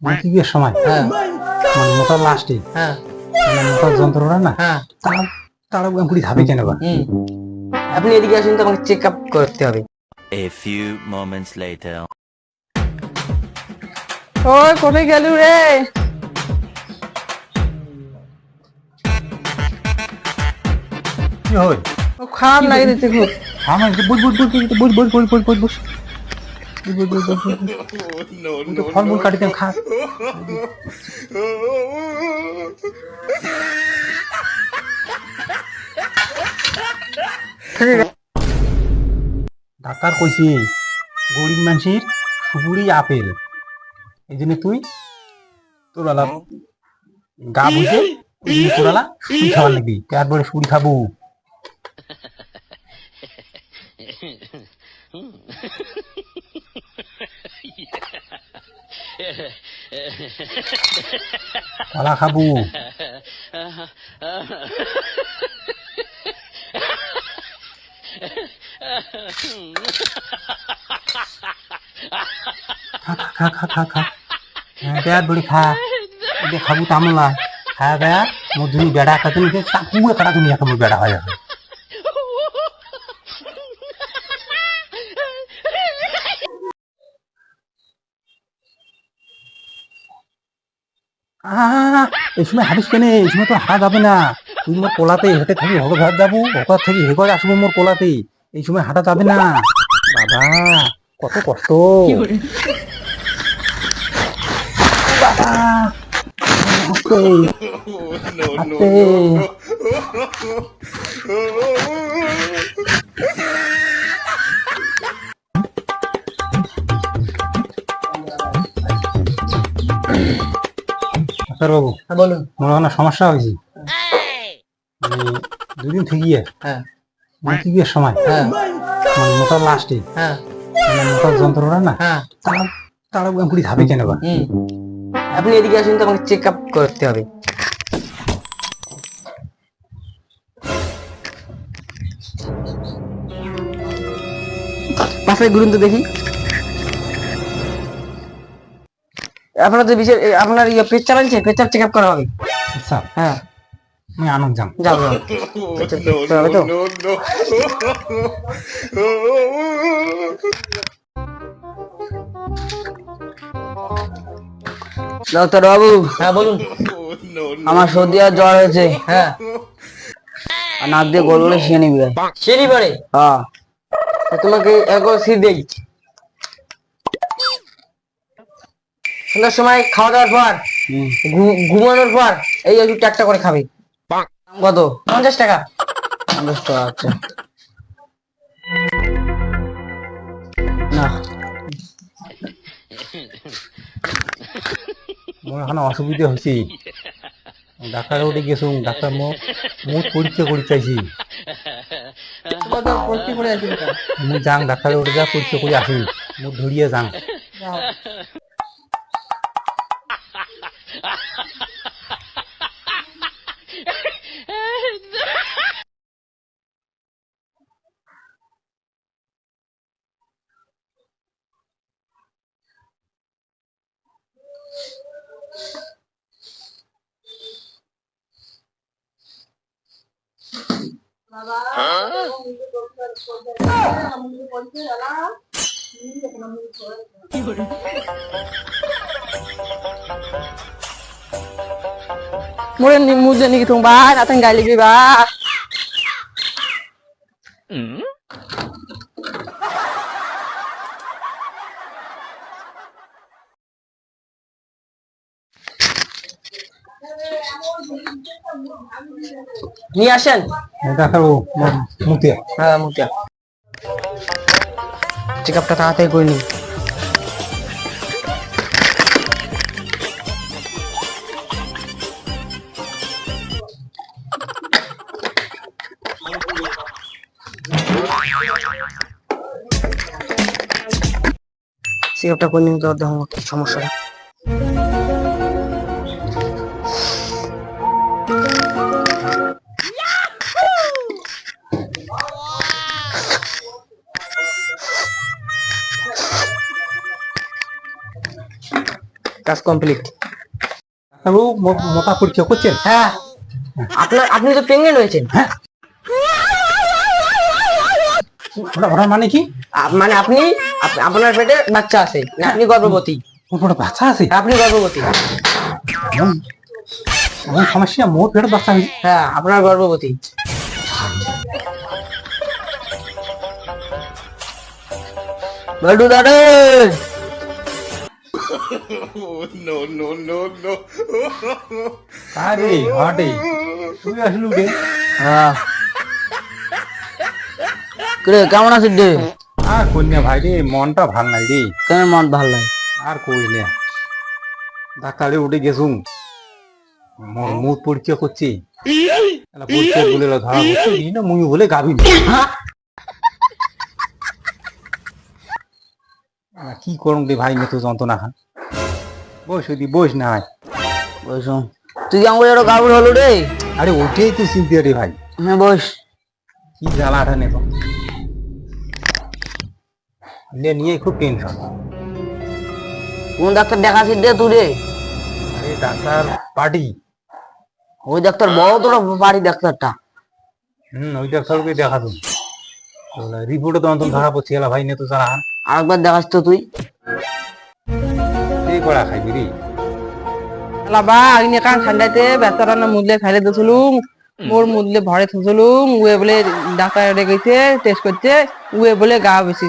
নাকি বিয়ের সময় হ্যাঁ মানে মোটা লাস্টে হ্যাঁ মানে মোটা যন্ত্রটা না হ্যাঁ তারা তারা পুরি ধাবে কেন বা হুম আপনি এদিকে আসুন তো আমাকে চেক আপ করতে হবে। A few moments later. ওই কোথায় গেলু রে? কি হয় ও খারাপ লাগে দিতে খুব। আমার বুঝ বুঝ বুঝ বুঝ বুঝ বুঝ বুঝ বুঝ বুঝ তো ফলমূল কাটিতে খা ডাক্তার কইছি গরিব মানুষের সুপুরি আপেল এই জন্য তুই তোর আলা গা বুঝে ওই জন্য তোর আলা সুপুরি খাবার লাগবি তারপরে সুপুরি খাবো কলা খাবো খা খা খা খা খা পেট বড়ি খা এটা খাবো তামলা খা গয়া মধুরি বেড়া খাতে নিতে পুরো কাটা তুমি এখন বেড়া হয় এখন এই সময় হারিস কেনে এই সময় তো হারা যাবে না তুই মোর কোলাতে হেঁটে থাকি হলো ঘর যাবো ওখান থেকে হেঁটে আসবো মোর কোলাতে এই সময় হাঁটা যাবে না বাবা কত কষ্ট বাবা আস্তে আস্তে ডাক্তারবাবু হ্যাঁ বলুন। মনে হয় না সমস্যা হয়েছে মানে দুদিন থেকে হ্যাঁ নাকি বিয়ের সময় হ্যাঁ মানে মোটা লাস্টে হ্যাঁ মানে মোটা যন্ত্রটা না হ্যাঁ তারা তারা পুরি ধাবে কেন বা হুম আপনি এদিকে আসুন তো আমাকে চেক আপ করতে হবে। পাশে ঘুরুন তো দেখি। আপনার যে বিষয় আপনার পেট চালাচ্ছে, পেচার চেক আপ করা হবে। আচ্ছা হ্যাঁ আমি আনন্দ যাম যাও যাও পেচার চেক করা হবে তো। ডাক্তার বাবু। হ্যাঁ বলুন। আমার সর্দি আর জ্বর হয়েছে। হ্যাঁ আর নাক দিয়ে গোল গোলে শিয়ে নিবি শিয়ে নিবে। হ্যাঁ তা তোমাকে একবার সিট দেই সন্ধ্যার সময় খাওয়া দাওয়ার পর ঘুমানোর পর এই ওষুধটা একটা করে খাবে। দাম কত? 50 টাকা। 50 টাকা আচ্ছা না মোর এখন অসুবিধা হয়েছে ডাক্তার উঠে গেছো ডাক্তার মুখ পরীক্ষা করে চাইছি তোমার তো পরীক্ষা করে আসি না। মুখ যাং ডাক্তারে উঠে যা পরীক্ষা করে আসি মুখ ধরিয়ে যাং যাও। Mure ni muda ni kitong ba natin galing ba? নিয়ে আসেন। ডাক্তারবাবু মুখে হ্যাঁ মুতিয়া চেক আপটা তাড়াতাড়ি করে নিন। চেক আপটা করে নিন তো দেখো কি সমস্যা। কাজ কমপ্লিট। ডাক্তারবাবু মোটা পরীক্ষা করছেন? হ্যাঁ, আপনি তো প্রেগনেন্ট হয়েছেন। হ্যাঁ, ওটা মানে কি? মানে আপনার পেটে বাচ্চা আছে, আপনি গর্ভবতী। ওটা বাচ্চা আছে? আপনি গর্ভবতী। এমন এমন সমস্যা, মোট পেটে বাচ্চা হয়েছে? হ্যাঁ, আপনার গর্ভবতী। বল্টু দাদা, আরে হাটে তুই আসলু রে? হ্যাঁ রে, কেমন আছিস রে? আর কন্যা ভাই রে, মনটা ভাল নাই রে। কেন মন ভালো নাই? আর কই না, ডাক্তারে উঠে গেছুম, মোর মুখ পরীক্ষা করছি, পরীক্ষা বলে ধরা পড়ছে না, মুই বলে গাবি কি করুন রে ভাই, মেয়ে তো যন্ত্রণা খান। বস দি বস না হয়। বসুন। তুই আমার একটা গাবুর হলো রে। আরে ওইটাই তো চিন্তা রে ভাই, হ্যাঁ বস। কি জ্বালাটা নেব নিয়ে খুব টেনশন। কোন ডাক্তার দেখাছিস রে তুই রে? আরে ডাক্তার পার্টি। ওই ডাক্তার বড় তোর বাড়ি ডাক্তারটা। ওই ডাক্তারকে দেখাতো, রিপোর্টে তো অন্তত ধরা পড়ছে গেলা ভাই, নে তো যারা আরেকবার দেখাস তো তুই। এই কড়া খাইবি রে। শালা বা আইনে কান ঠান্ডাতে বেচারা না মুদলে ফেলে দিয়েছিলুম, মোর মুদলে ভরে থুছিলুম, উয়ে বলে ডাক্তার রেখেছে টেস্ট করছে, উয়ে বলে গা বেশি